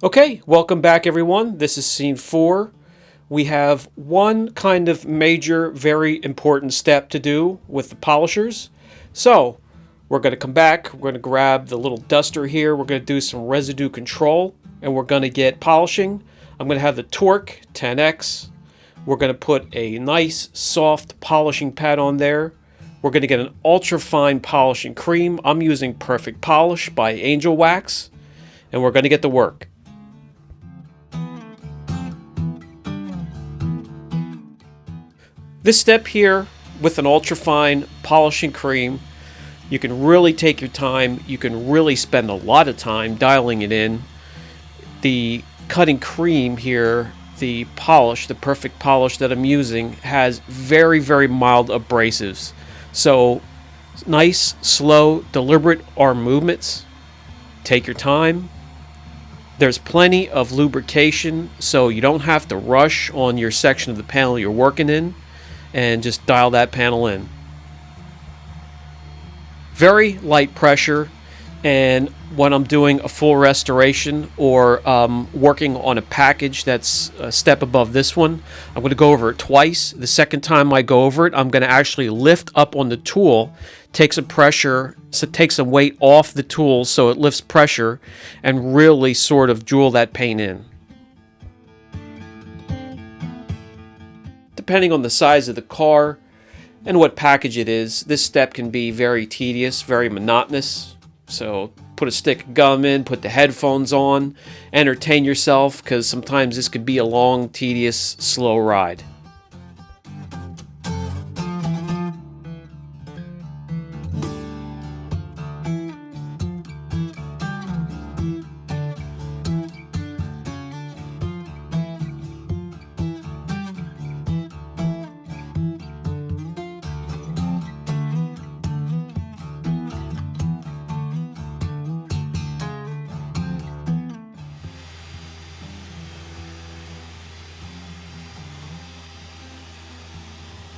Okay, welcome back everyone. This is scene 4. We have one kind of major, very important step to do with the polishers. So, we're going to come back, we're going to grab the little duster here, we're going to do some residue control, and we're going to get polishing. I'm going to have the torque 10x. We're going to put a nice, soft polishing pad on there. We're going to get an ultra fine polishing cream. I'm using Perfect Polish by Angel Wax, and we're going to get to work. This step here with an ultrafine polishing cream, you can really take your time. You can really spend a lot of time dialing it in. The cutting cream here, the polish, the Perfect Polish that I'm using, has very, very mild abrasives. So nice, slow, deliberate arm movements. Take your time. There's plenty of lubrication, so you don't have to rush on your section of the panel you're working in. And just dial that panel in. Very light pressure, and when I'm doing a full restoration or working on a package that's a step above this one, I'm going to go over it twice. The second time I go over it, I'm going to actually lift up on the tool, take some pressure, so take some weight off the tool so it lifts pressure, and really sort of jewel that paint in. Depending on the size of the car and what package it is, this step can be very tedious, very monotonous. So put a stick of gum in, put the headphones on, entertain yourself, because sometimes this could be a long, tedious, slow ride.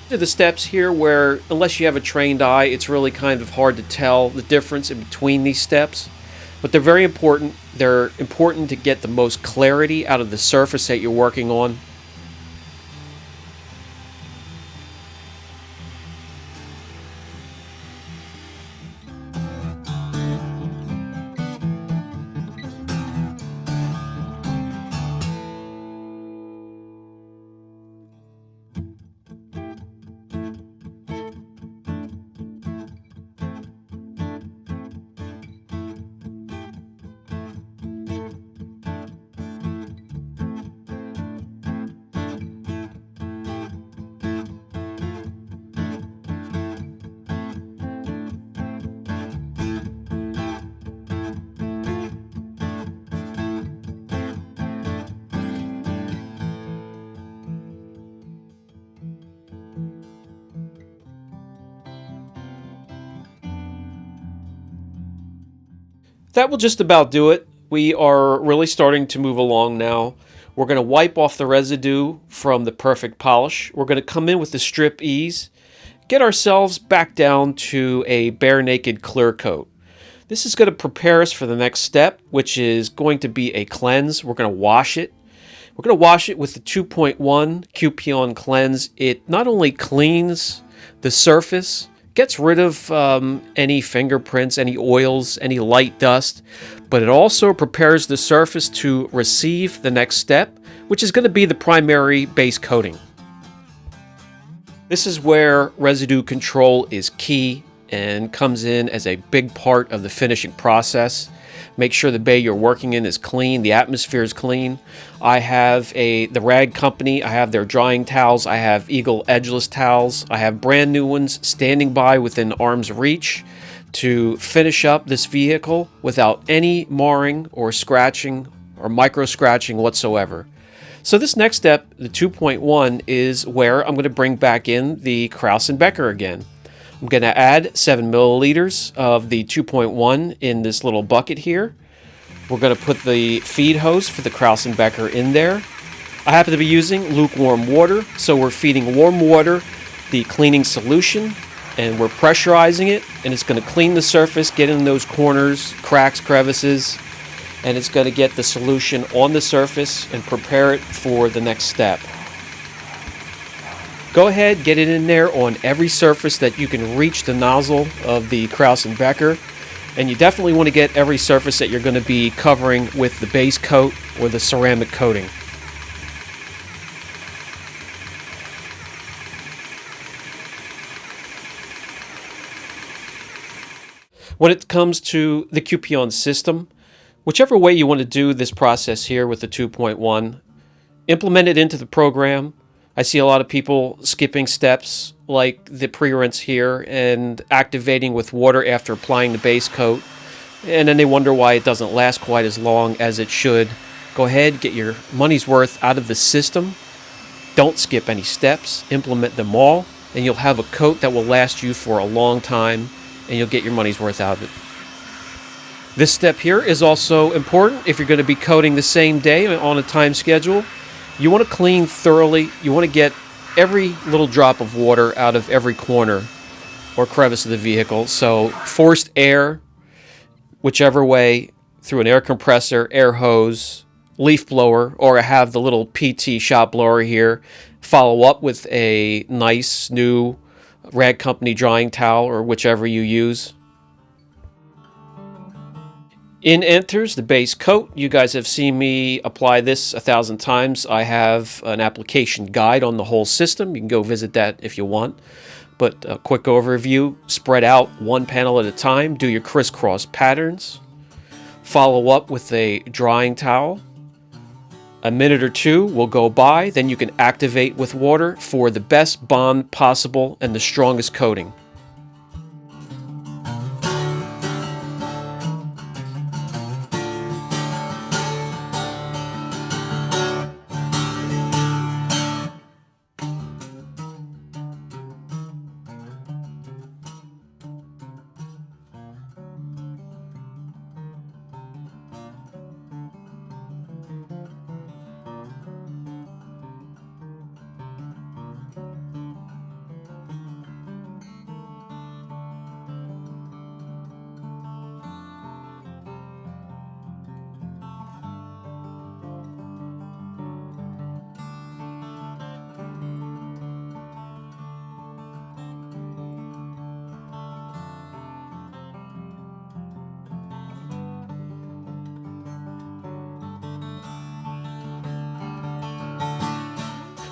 To the steps here where, unless you have a trained eye, it's really kind of hard to tell the difference in between these steps. But they're very important. They're important to get the most clarity out of the surface that you're working on. That will just about do it. We are really starting to move along now. We're going to wipe off the residue from the Perfect Polish. We're going to come in with the Strip Ease, get ourselves back down to a bare naked clear coat. This is going to prepare us for the next step, which is going to be a cleanse. We're going to wash it. We're going to wash it with the 2.1 QP-On Cleanse. It not only cleans the surface, gets rid of any fingerprints, any oils, any light dust, but it also prepares the surface to receive the next step, which is going to be the primary base coating. This is where residue control is key and comes in as a big part of the finishing process. Make sure the bay you're working in is clean, the atmosphere is clean. I have the rag company, I have their drying towels, I have Eagle edgeless towels, I have brand new ones standing by within arm's reach to finish up this vehicle without any marring or scratching or micro scratching whatsoever. So this next step, the 2.1, is where I'm going to bring back in the Krauss & Becker again. I'm going to add 7 milliliters of the 2.1 in this little bucket here. We're going to put the feed hose for the Krauss & Becker in there. I happen to be using lukewarm water, so we're feeding warm water the cleaning solution, and we're pressurizing it, and it's going to clean the surface, get in those corners, cracks, crevices, and it's going to get the solution on the surface and prepare it for the next step. Go ahead, get it in there on every surface that you can reach the nozzle of the Kraus & Becker, and you definitely want to get every surface that you're going to be covering with the base coat or the ceramic coating. When it comes to the Cupion system, whichever way you want to do this process here with the 2.1, implement it into the program. I see a lot of people skipping steps like the PreRinse here and activating with water after applying the base coat, and then they wonder why it doesn't last quite as long as it should. Go ahead, get your money's worth out of the system. Don't skip any steps, implement them all, and you'll have a coat that will last you for a long time, and you'll get your money's worth out of it. This step here is also important if you're going to be coating the same day on a time schedule. You want to clean thoroughly. You want to get every little drop of water out of every corner or crevice of the vehicle. So forced air, whichever way, through an air compressor, air hose, leaf blower, or I have the little PT shop blower here. Follow up with a nice new Rag Company drying towel or whichever you use. In enters the base coat. You guys have seen me apply this 1,000 times. I have an application guide on the whole system. You can go visit that if you want. But a quick overview, spread out one panel at a time. Do your crisscross patterns. Follow up with a drying towel. A minute or two will go by. Then you can activate with water for the best bond possible and the strongest coating.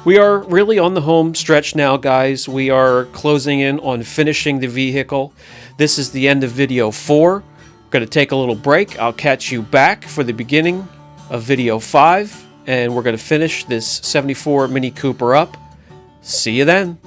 We are really on the home stretch now, guys. We are closing in on finishing the vehicle. This is the end of video 4. We're going to take a little break. I'll catch you back for the beginning of video 5, and we're going to finish this 74 Mini Cooper up. See you then.